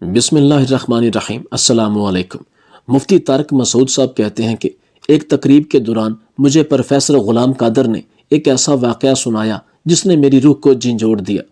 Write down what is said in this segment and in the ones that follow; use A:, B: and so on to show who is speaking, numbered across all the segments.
A: بسم اللہ الرحمن الرحیم۔ السلام علیکم۔ مفتی طارق مسعود صاحب کہتے ہیں کہ ایک تقریب کے دوران مجھے پروفیسر غلام قادر نے ایک ایسا واقعہ سنایا جس نے میری روح کو جھنجھوڑ دیا۔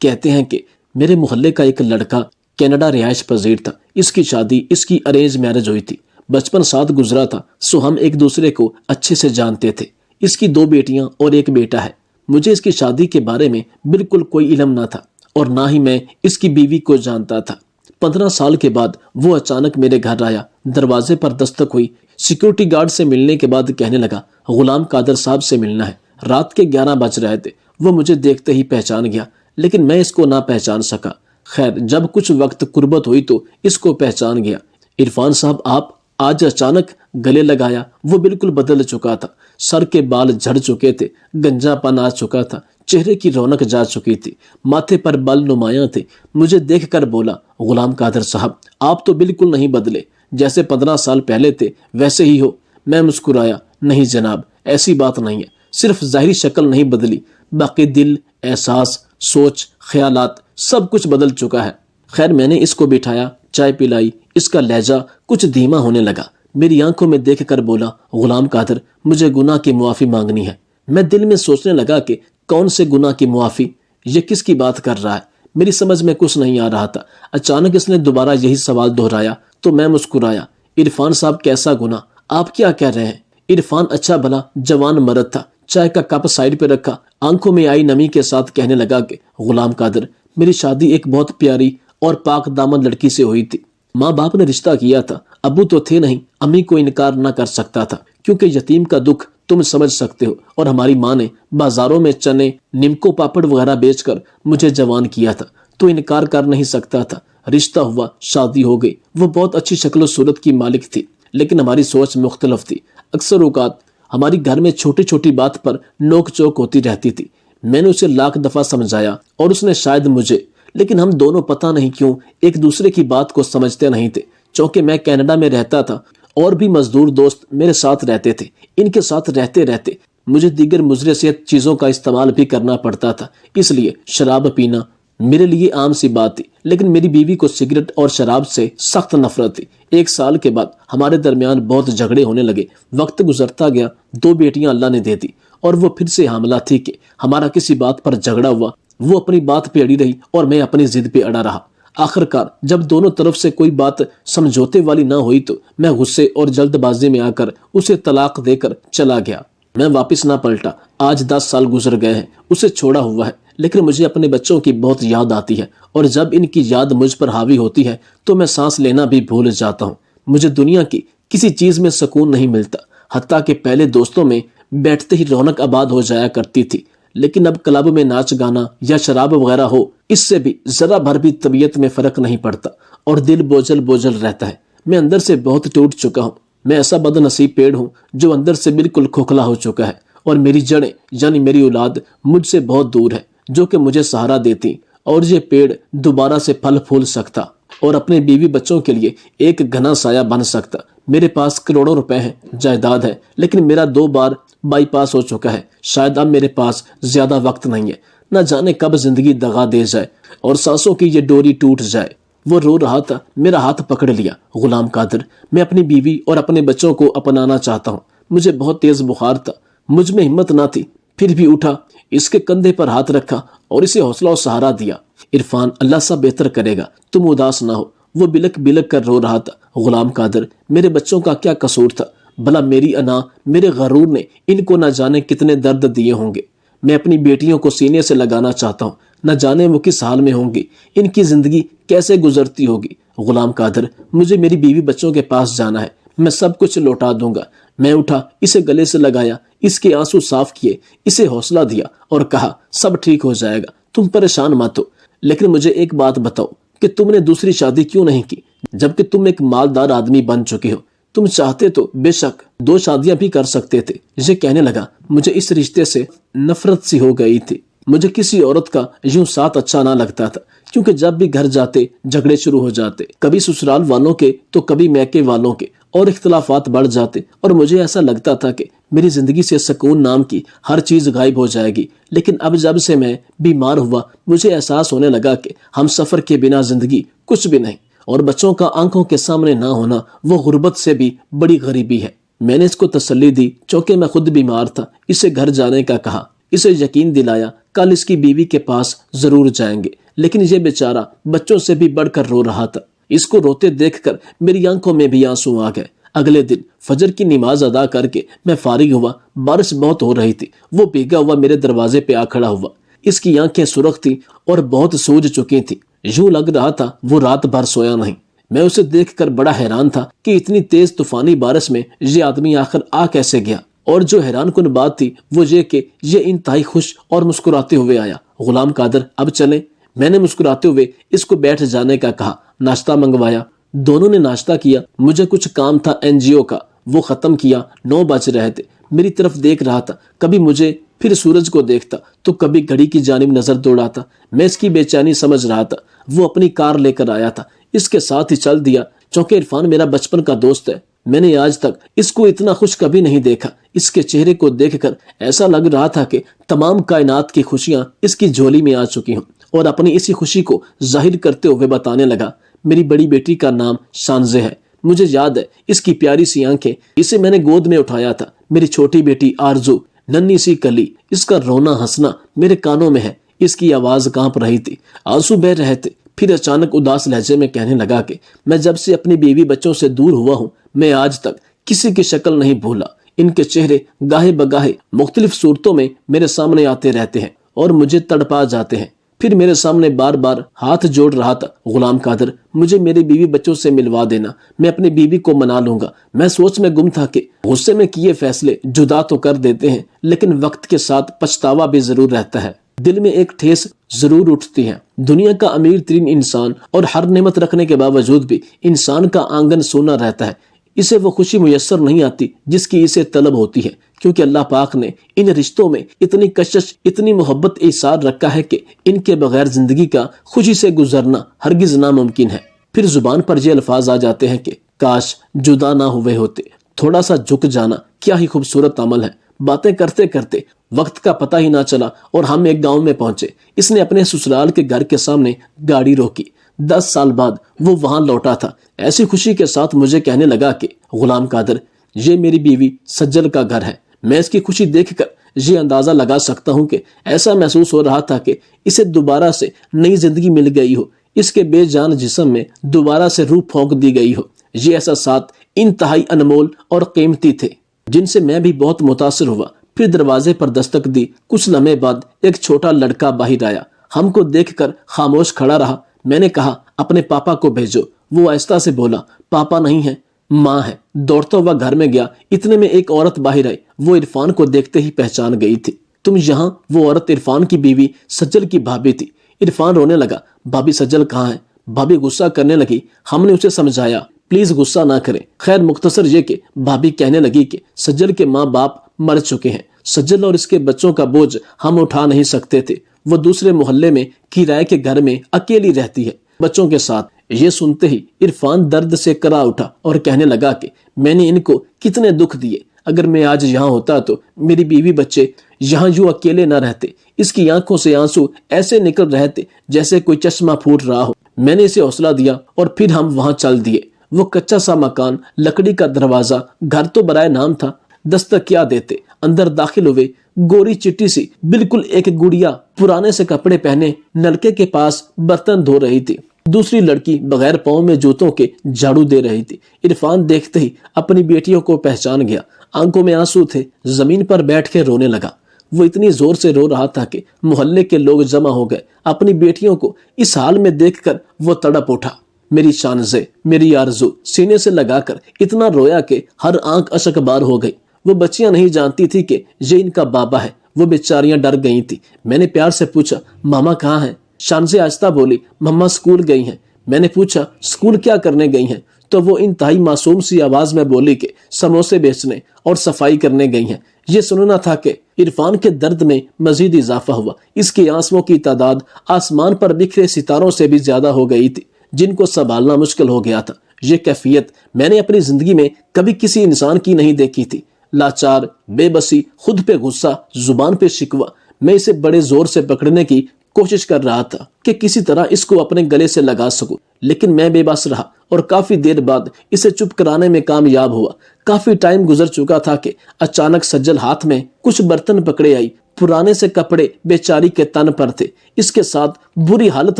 A: کہتے ہیں کہ میرے محلے کا ایک لڑکا کینیڈا رہائش پذیر تھا۔ اس کی شادی اس کی ارینج میرج ہوئی تھی۔ بچپن ساتھ گزرا تھا، سو ہم ایک دوسرے کو اچھے سے جانتے تھے۔ اس کی 2 بیٹیاں اور ایک بیٹا ہے۔ مجھے اس کی شادی کے بارے میں بالکل کوئی علم نہ تھا اور نہ ہی میں اس کی بیوی کو جانتا تھا۔ 15 سال کے بعد وہ اچانک میرے گھر آیا۔ دروازے پر دستک ہوئی۔ سیکیورٹی گارڈ سے ملنے کے بعد کہنے لگا، غلام قادر صاحب سے ملنا ہے۔ رات کے 11 بج رہے تھے۔ وہ مجھے دیکھتے ہی پہچان گیا، لیکن میں اس کو نہ پہچان سکا۔ خیر، جب کچھ وقت قربت ہوئی تو اس کو پہچان گیا۔ عرفان صاحب آپ آج اچانک گلے لگایا۔ وہ بالکل بدل چکا تھا۔ سر کے بال جھڑ چکے تھے، گنجا پن آ چکا تھا، چہرے کی رونق جا چکی تھی، ماتھے پر بال نمایاں تھے۔ مجھے دیکھ کر بولا، غلام قادر صاحب آپ تو بالکل نہیں بدلے، جیسے 15 سال پہلے تھے ویسے ہی ہو۔ میں مسکرایا، نہیں جناب، ایسی بات نہیں ہے، صرف ظاہری شکل نہیں بدلی، باقی دل، احساس، سوچ، خیالات سب کچھ بدل چکا ہے۔ خیر، میں نے اس کو بٹھایا، چائے پلائی۔ اس کا لہجہ کچھ دھیما ہونے لگا۔ میری آنکھوں میں دیکھ کر بولا، غلام قادر مجھے گناہ کی معافی مانگنی ہے۔ میں دل میں سوچنے لگا کہ کون سے گناہ کی معافی، یہ کس کی بات کر رہا ہے؟ میری سمجھ میں کچھ نہیں آ رہا تھا۔ اچانک اس نے دوبارہ یہی سوال دہرایا تو میں مسکرایا۔ عرفان صاحب کیسا گناہ؟ آپ کیا کہہ رہے ہیں؟ عرفان اچھا بھلا جوان مرد تھا، چائے کا کپ سائڈ پہ رکھا، آنکھوں میں آئی نمی کے ساتھ کہنے لگا کہ غلام قادر میری شادی ایک بہت پیاری اور پاک دامن لڑکی سے ہوئی تھی۔ ماں باپ نے رشتہ کیا تھا، ابو تو تھے نہیں، امی کو انکار نہ کر سکتا تھا کیونکہ یتیم کا دکھ تم سمجھ سکتے ہو، اور ہماری ماں نے بازاروں میں چنے، نمکو پاپڑ وغیرہ بیچ کر مجھے جوان کیا تھا، تو انکار کر نہیں سکتا تھا۔ رشتہ ہوا، شادی ہو گئی۔ وہ بہت اچھی شکل و صورت کی مالک تھی، لیکن ہماری سوچ مختلف تھی۔ اکثر اوقات ہماری گھر میں چھوٹی چھوٹی بات پر نوک چوک ہوتی رہتی تھی۔ میں نے اسے لاکھ دفعہ سمجھایا اور اس نے شاید مجھے، لیکن ہم دونوں پتہ نہیں کیوں ایک دوسرے کی بات کو سمجھتے نہیں تھے۔ چونکہ میں کینیڈا میں رہتا تھا اور بھی مزدور دوست میرے ساتھ رہتے تھے، ان کے ساتھ رہتے رہتے مجھے دیگر مضر صحت چیزوں کا استعمال بھی کرنا پڑتا تھا، اس لیے شراب پینا میرے لیے عام سی بات تھی۔ لیکن میری بیوی کو سگریٹ اور شراب سے سخت نفرت تھی۔ 1 سال کے بعد ہمارے درمیان بہت جھگڑے ہونے لگے۔ وقت گزرتا گیا، 2 بیٹیاں اللہ نے دے دی، اور وہ پھر سے حاملہ تھی کہ ہمارا کسی بات پر جھگڑا ہوا۔ وہ اپنی بات پہ اڑی رہی اور میں اپنی ضد پہ اڑا رہا۔ آخر کار جب دونوں طرف سے کوئی بات سمجھوتے والی نہ ہوئی تو میں غصے اور جلد بازی میں آ کر اسے طلاق دے کر چلا گیا۔ میں واپس نہ پلٹا۔ آج 10 سال گزر گئے ہیں، اسے چھوڑا ہوا ہے، لیکن مجھے اپنے بچوں کی بہت یاد آتی ہے، اور جب ان کی یاد مجھ پر حاوی ہوتی ہے تو میں سانس لینا بھی بھول جاتا ہوں۔ مجھے دنیا کی کسی چیز میں سکون نہیں ملتا، حتیٰ کہ پہلے دوستوں میں بیٹھتے ہی رونق آباد ہو جایا کرتی تھی، لیکن اب کلب میں ناچ گانا یا شراب وغیرہ ہو، اس سے بھی ذرا بھر بھی طبیعت میں فرق نہیں پڑتا اور دل بوجھل بوجھل رہتا ہے۔ میں اندر سے بہت ٹوٹ چکا ہوں۔ میں ایسا بد نصیب پیڑ ہوں جو اندر سے بالکل کھوکھلا ہو چکا ہے، اور میری جڑیں یعنی میری اولاد مجھ سے بہت دور ہے، جو کہ مجھے سہارا دیتی، اور یہ پیڑ دوبارہ سے پھل پھول سکتا اور اپنے بیوی بچوں کے لیے ایک گھنا سایہ بن سکتا۔ میرے پاس کروڑوں روپے ہیں، جائیداد ہے، لیکن میرا 2 بار بائی پاس ہو چکا ہے۔ شاید اب میرے پاس زیادہ وقت نہیں ہے، نہ جانے کب زندگی دغا دے جائے اور سانسوں کی یہ ڈوری ٹوٹ جائے۔ وہ رو رہا تھا، میرا ہاتھ پکڑ لیا۔ غلام قادر میں اپنی بیوی اور اپنے بچوں کو اپنانا چاہتا ہوں۔ مجھے بہت تیز بخار تھا، مجھ میں ہمت نہ تھی، پھر بھی اٹھا، اس کے کندھے پر ہاتھ رکھا اور اسے حوصلہ و سہارا دیا۔ عرفان اللہ سب بہتر کرے گا، تم اداس نہ ہو۔ وہ بلک بلک کر رو رہا تھا۔ غلام قادر میرے بچوں کا کیا قصور تھا؟ بھلا میری انا، میرے غرور نے ان کو نہ جانے کتنے درد دیے ہوں گے۔ میں اپنی بیٹیوں کو سینے سے لگانا چاہتا ہوں، نہ جانے وہ کس حال میں ہوں گی، ان کی زندگی کیسے گزرتی ہوگی۔ غلام قادر مجھے میری بیوی بچوں کے پاس جانا ہے، میں سب کچھ لوٹا دوں گا۔ میں اٹھا، اسے گلے سے لگایا، اس کے آنسو صاف کیے، اسے حوصلہ دیا اور کہا سب ٹھیک ہو جائے گا، تم پریشان مت ہو۔ لیکن مجھے ایک بات بتاؤ کہ تم نے دوسری شادی کیوں نہیں کی، جبکہ تم ایک مالدار آدمی بن چکے ہو؟ تم چاہتے تو بے شک 2 شادیاں بھی کر سکتے تھے۔ یہ کہنے لگا، مجھے اس رشتے سے نفرت سی ہو گئی تھی۔ مجھے کسی عورت کا یوں ساتھ اچھا نہ لگتا تھا، کیونکہ جب بھی گھر جاتے جھگڑے شروع ہو جاتے، کبھی سسرال والوں کے تو کبھی میکے والوں کے، اور اختلافات بڑھ جاتے، اور مجھے ایسا لگتا تھا کہ میری زندگی سے سکون نام کی ہر چیز غائب ہو جائے گی۔ لیکن اب جب سے میں بیمار ہوا، مجھے احساس ہونے لگا کہ ہم سفر کے بنا زندگی کچھ بھی نہیں، اور بچوں کا آنکھوں کے سامنے نہ ہونا وہ غربت سے بھی بڑی غریبی ہے۔ میں نے اس کو تسلی دی، چونکہ میں خود بیمار تھا، اسے گھر جانے کا کہا، اسے یقین دلایا کل اس کی بیوی کے پاس ضرور جائیں گے، لیکن یہ بیچارہ بچوں سے بھی بڑھ کر رو رہا تھا۔ اس کو روتے دیکھ کر میری آنکھوں میں بھی آنسو آ گئے۔ اگلے دن فجر کی نماز ادا کر کے میں فارغ ہوا، بارش بہت ہو رہی تھی، وہ بھیگا ہوا میرے دروازے پہ آ کھڑا ہوا۔ اس کی آنکھیں سرخ تھیں اور بہت سوج چکی تھیں، یوں لگ رہا تھا وہ رات بھر سویا نہیں۔ میں اسے دیکھ کر بڑا حیران تھا کہ اتنی تیز طوفانی بارش میں یہ آدمی آخر آ کیسے گیا، اور جو حیران کن بات تھی وہ یہ کہ یہ انتہائی خوش اور مسکراتے ہوئے آیا۔ غلام قادر اب چلیں؟ میں نے مسکراتے ہوئے اس کو بیٹھ جانے کا کہا، ناشتہ منگوایا۔ دونوں نے ناشتہ کیا، مجھے کچھ کام تھا NGO کا، وہ ختم کیا۔ 9 بج رہے تھے، میری طرف دیکھ رہا تھا، کبھی مجھے پھر سورج کو دیکھتا تو کبھی گھڑی کی جانب نظر دوڑاتا۔ میں اس کی بے چینی سمجھ رہا تھا۔ وہ اپنی کار لے کر آیا تھا، اس کے ساتھ ہی چل دیا، چونکہ عرفان میرا بچپن کا دوست ہے۔ میں نے آج تک اس کو اتنا خوش کبھی نہیں دیکھا۔ اس کے چہرے کو دیکھ کر ایسا لگ رہا تھا کہ تمام کائنات کی خوشیاں اس کی جھولی میں آ چکی ہوں، اور اپنی اسی خوشی کو ظاہر کرتے ہوئے بتانے لگا، میری بڑی بیٹی کا نام شانزے ہے، مجھے یاد ہے اس کی پیاری سی آنکھیں، اسے میں نے گود میں اٹھایا تھا۔ میری چھوٹی بیٹی آرزو، ننھی سی کلی، اس کا رونا ہنسنا میرے کانوں میں ہے، اس کی آواز کانپ رہی تھی، آنسو بہ رہے تھے۔ پھر اچانک اداس لہجے میں کہنے لگا کہ میں جب سے اپنی بیوی بچوں سے دور ہوا ہوں، میں آج تک کسی کی شکل نہیں بھولا۔ ان کے چہرے گاہے بگاہے مختلف صورتوں میں میرے سامنے آتے رہتے ہیں اور مجھے تڑپا جاتے ہیں۔ پھر میرے سامنے بار بار ہاتھ جوڑ رہا تھا، غلام قادر مجھے میری بیوی بچوں سے ملوا دینا، میں اپنی بیوی کو منا لوں گا۔ میں سوچ میں گم تھا کہ غصے میں کیے فیصلے جدا تو کر دیتے ہیں، لیکن وقت کے ساتھ پچھتاوا بھی ضرور رہتا ہے، دل میں ایک ٹھیس ضرور اٹھتی ہے۔ دنیا کا امیر ترین انسان اور ہر نعمت رکھنے کے باوجود بھی انسان کا آنگن سونا رہتا ہے، اسے وہ خوشی میسر نہیں آتی جس کی اسے طلب ہوتی ہے، کیونکہ اللہ پاک نے ان رشتوں میں اتنی کشش، اتنی محبت ایثار رکھا ہے کہ ان کے بغیر زندگی کا خوشی سے گزرنا ہرگز ناممکن ہے۔ پھر زبان پر یہ الفاظ آ جاتے ہیں کہ کاش جدا نہ ہوئے ہوتے، تھوڑا سا جھک جانا کیا ہی خوبصورت عمل ہے۔ باتیں کرتے کرتے وقت کا پتہ ہی نہ چلا اور ہم ایک گاؤں میں پہنچے۔ اس نے اپنے سسرال کے گھر کے سامنے گاڑی روکی۔ 10 سال بعد وہ وہاں لوٹا تھا۔ ایسی خوشی کے ساتھ مجھے کہنے لگا کہ غلام قادر، یہ میری بیوی سجل کا گھر ہے۔ میں اس کی خوشی دیکھ کر یہ اندازہ لگا سکتا ہوں کہ ایسا محسوس ہو رہا تھا کہ اسے دوبارہ سے نئی زندگی مل گئی ہو، اس کے بے جان جسم میں دوبارہ سے روح پھونک دی گئی ہو۔ یہ احساسات انتہائی انمول اور قیمتی تھے، جن سے میں بھی بہت متاثر ہوا۔ پھر دروازے پر دستک دی، کچھ لمحے بعد ایک چھوٹا لڑکا باہر آیا، ہم کو دیکھ کر خاموش کھڑا رہا۔ میں نے کہا اپنے پاپا کو بھیجو۔ وہ آہستہ سے بولا، پاپا نہیں ہے، ماں ہے۔ دوڑتا ہوا گھر میں گیا، اتنے میں ایک عورت باہر آئی، وہ عرفان کو دیکھتے ہی پہچان گئی تھی۔ تم یہاں؟ وہ عورت عرفان کی بیوی سجل کی بھابی تھی۔ عرفان رونے لگا، بھابی سجل کہاں ہے؟ بھابی غصہ کرنے لگی۔ ہم نے اسے سمجھایا، پلیز غصہ نہ کریں۔ خیر مختصر یہ کہ بھابی کہنے لگی کہ سجل کے ماں باپ مر چکے ہیں، سجل اور اس کے بچوں کا بوجھ ہم اٹھا نہیں سکتے تھے، وہ دوسرے محلے میں کرائے کے گھر میں اکیلی رہتی ہے بچوں کے ساتھ۔ یہ سنتے ہی عرفان درد سے کرا اٹھا اور کہنے لگا کہ میں نے ان کو کتنے دکھ دیے، اگر میں آج یہاں ہوتا تو میری بیوی بچے یہاں یوں اکیلے نہ رہتے۔ اس کی آنکھوں سے آنسو ایسے نکل رہے تھے جیسے کوئی چشمہ پھوٹ رہا ہو۔ میں نے اسے حوصلہ دیا اور پھر ہم وہاں چل دیے۔ وہ کچا سا مکان، لکڑی کا دروازہ، گھر تو برائے نام تھا، دستک کیا دیتے، اندر داخل ہوئے۔ گوری چٹی سی بالکل ایک گڑیا پرانے سے کپڑے پہنے نلکے کے پاس برتن دھو رہی تھی، دوسری لڑکی بغیر پاؤں میں جوتوں کے جھاڑو دے رہی تھی۔ عرفان دیکھتے ہی اپنی بیٹیوں کو پہچان گیا، آنکھوں میں آنسو تھے، زمین پر بیٹھ کے رونے لگا۔ وہ اتنی زور سے رو رہا تھا کہ محلے کے لوگ جمع ہو گئے۔ اپنی بیٹیوں کو اس حال میں دیکھ کر وہ تڑپ اٹھا۔ میری شانزے، میری آرزو سینے سے لگا کر اتنا رویا کہ ہر آنکھ اشک بار ہو گئی۔ وہ بچیاں نہیں جانتی تھی کہ یہ ان کا بابا ہے، وہ بیچاریاں ڈر گئی تھی۔ میں نے پیار سے پوچھا، ماما کہاں ہیں؟ شانزے آہستہ بولی، مما اسکول گئی ہیں۔ میں نے پوچھا، اسکول کیا کرنے گئی ہیں؟ تو وہ انتہائی معصوم سی آواز میں بولی کہ سموسے بیچنے اور صفائی کرنے گئی ہیں۔ یہ سننا تھا کہ عرفان کے درد میں مزید اضافہ ہوا۔ اس کی آنسوؤں کی تعداد آسمان پر بکھرے ستاروں سے بھی زیادہ ہو گئی تھی، جن کو سنبھالنا مشکل ہو گیا تھا۔ یہ کیفیت میں نے اپنی زندگی میں کبھی کسی انسان کی نہیں دیکھی تھی۔ لاچار، بے بسی، خود پہ غصہ، زبان پہ شکوہ۔ میں اسے بڑے زور سے پکڑنے کی کوشش کر رہا تھا کہ کسی طرح اس کو اپنے گلے سے لگا سکوں، لیکن میں بے بس رہا اور کافی دیر بعد اسے چپ کرانے میں کامیاب ہوا۔ کافی ٹائم گزر چکا تھا کہ اچانک سجل ہاتھ میں کچھ برتن پکڑے آئی۔ پرانے سے کپڑے بیچاری کے تن پر تھے، اس کے ساتھ بری حالت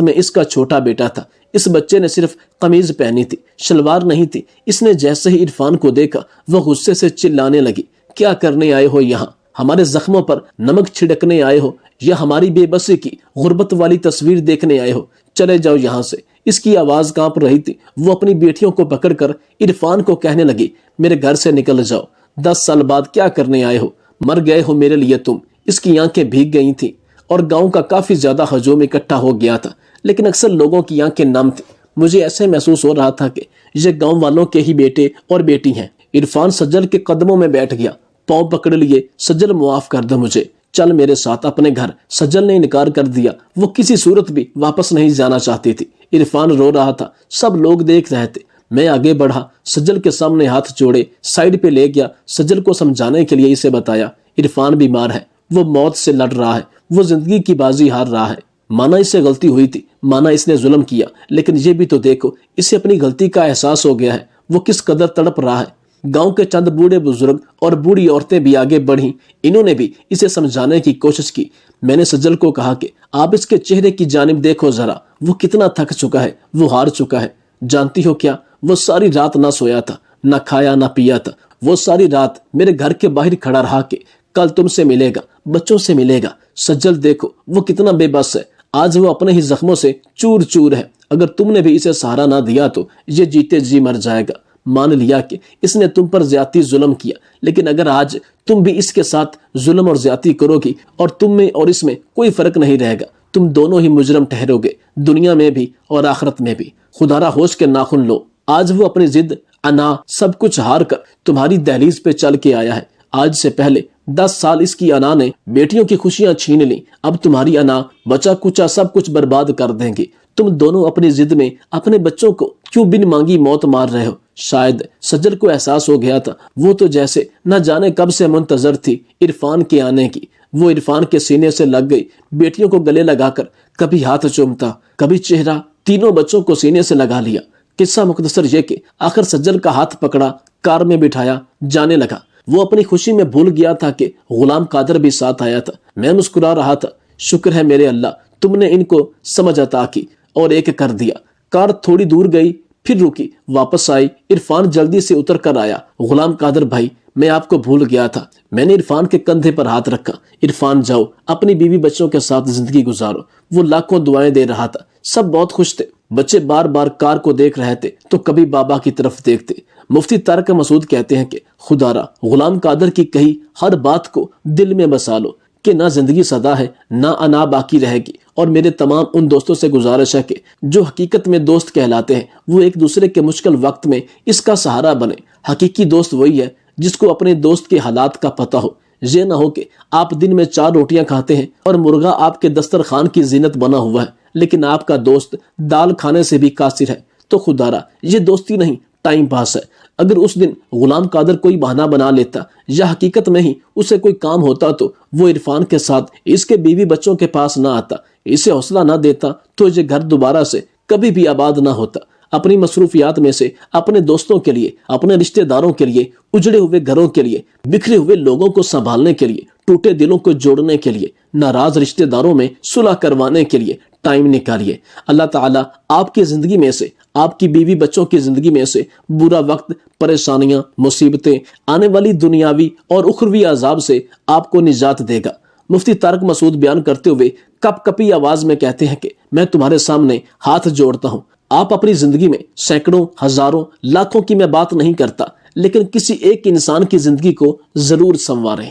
A: میں اس کا چھوٹا بیٹا تھا۔ اس بچے نے صرف قمیض پہنی تھی، شلوار نہیں تھی۔ اس نے جیسے ہی عرفان کو دیکھا وہ غصے سے چلانے لگی، کیا کرنے آئے ہو یہاں؟ ہمارے زخموں پر نمک چھڑکنے آئے ہو یا ہماری بے بسی کی غربت والی تصویر دیکھنے آئے ہو؟ چلے جاؤ یہاں سے۔ اس کی آواز کانپ رہی تھی۔ وہ اپنی بیٹیوں کو پکڑ کر عرفان کو کہنے لگی، میرے گھر سے نکل جاؤ، 10 سال بعد کیا کرنے آئے ہو؟ مر گئے ہو میرے لیے تم۔ اس کی آنکھیں بھیگ گئی تھیں اور گاؤں کا کافی زیادہ ہجوم اکٹھا ہو گیا تھا، لیکن اکثر لوگوں کی آنکھیں نم تھیں۔ مجھے ایسے محسوس ہو رہا تھا کہ یہ گاؤں والوں کے ہی بیٹے اور بیٹی ہیں۔ عرفان سجل کے قدموں میں بیٹھ گیا، پاؤں پکڑ لیے، سجل معاف کر دو مجھے، چل میرے ساتھ اپنے گھر۔ سجل نے انکار کر دیا، وہ کسی صورت بھی واپس نہیں جانا چاہتی تھی۔ عرفان رو رہا تھا، سب لوگ دیکھ رہے تھے۔ میں آگے بڑھا، سجل کے سامنے ہاتھ جوڑے سائیڈ پہ لے گیا، سجل کو سمجھانے کے لیے اسے بتایا عرفان بیمار ہے، وہ موت سے لڑ رہا ہے، وہ زندگی کی بازی ہار رہا ہے۔ مانا اس سے غلطی ہوئی تھی، مانا اس نے ظلم کیا، لیکن یہ بھی تو دیکھو اسے اپنی غلطی کا احساس ہو گیا ہے، وہ کس قدر تڑپ رہا ہے۔ گاؤں کے چند بوڑھے بزرگ اور بوڑھی عورتیں بھی آگے بڑھیں، انہوں نے بھی اسے سمجھانے کی کوشش کی۔ میں نے سجل کو کہا کہ آپ اس کے چہرے کی جانب دیکھو ذرا، وہ کتنا تھک چکا ہے، وہ ہار چکا ہے۔ جانتی ہو کیا، وہ ساری رات نہ سویا تھا، نہ کھایا نہ پیا تھا۔ وہ ساری رات میرے گھر کے باہر کھڑا رہا کہ کل تم سے ملے گا، بچوں سے ملے گا۔ سجل دیکھو وہ کتنا بے بس ہے، آج وہ اپنے ہی زخموں سے چور چور ہے۔ اگر تم نے بھی اسے سہارا نہ دیا تو یہ جیتے جی مر جائے گا۔ مان لیا کہ اس نے تم پر زیادتی ظلم کیا، لیکن اگر آج تم بھی اس کے ساتھ ظلم اور زیادتی کرو گی اور تم میں اور اس میں کوئی فرق نہیں رہے گا، تم دونوں ہی مجرم ٹھہرو گے، دنیا میں بھی اور آخرت میں بھی۔ خدا را ہوش کے ناخن لو، آج وہ اپنی ضد، انا، سب کچھ ہار کر تمہاری دہلیز پہ چل کے آیا ہے۔ آج سے پہلے 10 سال اس کی انا نے بیٹیوں کی خوشیاں چھین لیں، اب تمہاری انا بچا کچا سب کچھ برباد کر دیں گی۔ تم دونوں اپنی ضد میں اپنے بچوں کو کیوں بن مانگی موت مار رہے ہو؟ شاید سجل کو احساس ہو گیا تھا، وہ تو جیسے نہ جانے کب سے منتظر تھی عرفان کے آنے کی۔ وہ عرفان کے سینے سے لگ گئی، بیٹیوں کو گلے لگا کر کبھی ہاتھ چومتا، کبھی چہرہ، تینوں بچوں کو سینے سے لگا لیا۔ قصہ مختصر یہ کہ آخر سجل کا ہاتھ پکڑا، کار میں بٹھایا، جانے لگا۔ وہ اپنی خوشی میں بھول گیا تھا کہ غلام قادر بھی ساتھ آیا تھا۔ میں مسکرا رہا تھا، شکر ہے میرے اللہ، تم نے ان کو سمجھ عطا کی اور ایک کر دیا۔ کار تھوڑی دور گئی، پھر رکی، واپس آئی۔ عرفان جلدی سے اتر کر آیا۔ غلام قادر بھائی، میں آپ کو بھول گیا تھا۔ میں نے عرفان کے کندھے پر ہاتھ رکھا۔ عرفان جاؤ، اپنی بیوی بچوں کے ساتھ زندگی گزارو۔ وہ لاکھوں دعائیں دے رہا تھا، سب بہت خوش تھے۔ بچے بار بار کار کو دیکھ رہے تھے تو کبھی بابا کی طرف دیکھتے۔ مفتی طارق مسعود کہتے ہیں کہ خدا را غلام قادر کی کہی ہر بات کو دل میں بسا لو کہ نہ زندگی سدا ہے، نہ انا باقی رہے گی۔ اور میرے تمام ان دوستوں سے گزارش ہے کہ جو حقیقت میں دوست کہلاتے ہیں، وہ ایک دوسرے کے مشکل وقت میں اس کا سہارا بنے۔ حقیقی دوست وہی ہے جس کو اپنے دوست کے حالات کا پتہ ہو۔ یہ نہ ہو کہ آپ دن میں 4 روٹیاں کھاتے ہیں اور مرغا آپ کے دسترخوان کی زینت بنا ہوا ہے، لیکن آپ کا دوست دال کھانے سے بھی قاصر ہے۔ تو خدا را یہ دوستی نہیں، ٹائم پاس ہے۔ اگر اس دن غلام قادر کوئی بہانہ بنا لیتا یا حقیقت میں ہی اسے کوئی کام ہوتا تو وہ عرفان کے ساتھ اس کے بیوی بچوں کے پاس نہ آتا، اسے حوصلہ نہ دیتا تو یہ گھر دوبارہ سے کبھی بھی آباد نہ ہوتا۔ اپنی مصروفیات میں سے اپنے دوستوں کے لیے، اپنے رشتہ داروں کے لیے، اجڑے ہوئے گھروں کے لیے، بکھرے ہوئے لوگوں کو سنبھالنے کے لیے، ٹوٹے دلوں کو جوڑنے کے لیے، ناراض رشتہ داروں میں صلح کروانے کے لیے ٹائم نکالیے۔ اللہ تعالیٰ آپ کی زندگی میں سے، آپ کی بیوی بچوں کی زندگی میں سے برا وقت، پریشانیاں، مصیبتیں، آنے والی دنیاوی اور اخروی عذاب سے آپ کو نجات دے گا۔ مفتی طارق مسعود بیان کرتے ہوئے کپ کپی آواز میں کہتے ہیں کہ میں تمہارے سامنے ہاتھ جوڑتا ہوں۔ آپ اپنی زندگی میں سینکڑوں، ہزاروں، لاکھوں کی میں بات نہیں کرتا، لیکن کسی ایک انسان کی زندگی کو ضرور سنواریں۔